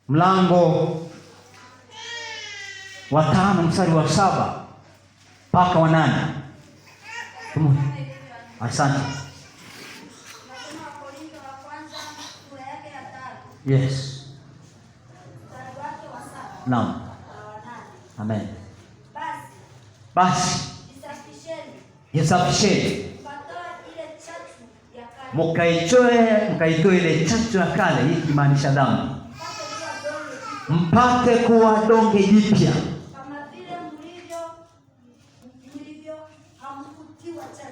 mlango wa 5 mstari wa 7 mpaka wa 8. Asante. Yes. Naam. Amen. Basi jisafisheni, mkaitoe ile chachu ya kale, hii kimaanisha dhambi, mpate kuwa donge jipya,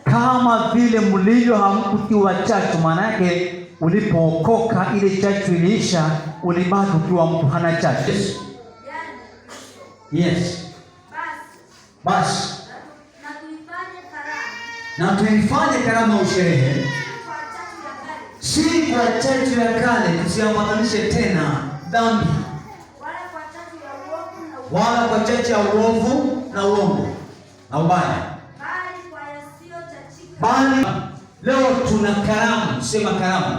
kama vile mlivyo hamkutiwa chachu. Maana yake ulipookoka ile chachu iliisha, ulibaki ukiwa mtu hana chachu. Yes. Basi na tuifanye karamu ya usherehe, si kwa chachu ya kale, tusiambatanishe tena dhambi, wala kwa chachu ya uovu na uongo na ubaya, bali leo tuna karamu. Sema karamu.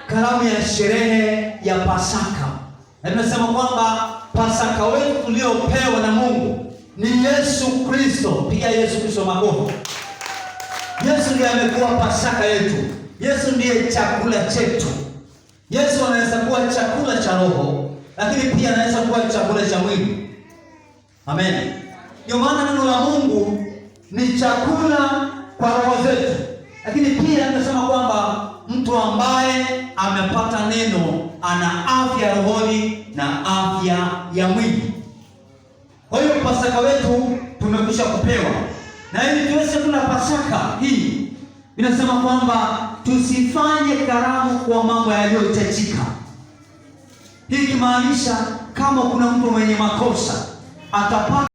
Karamu ya sherehe ya Pasaka. Na tunasema kwamba Pasaka wetu tuliopewa na Mungu ni Yesu Kristo. Piga Yesu Kristo makofi. Yesu ndiye amekuwa Pasaka yetu. Yesu ndiye chakula chetu. Yesu anaweza kuwa chakula cha roho, lakini pia anaweza kuwa chakula cha mwili. Amen. Ndio maana neno la Mungu ni chakula kwa roho zetu, lakini pia anasema kwamba mtu ambaye amepata neno ana afya rohoni na afya ya mwili. Kwa hiyo Pasaka wetu tumekwisha kupewa, na ili tuweze kula Pasaka hii inasema kwamba tusifanye karamu kwa mambo yaliyochachika. Hii kimaanisha kama kuna mtu mwenye makosa atapata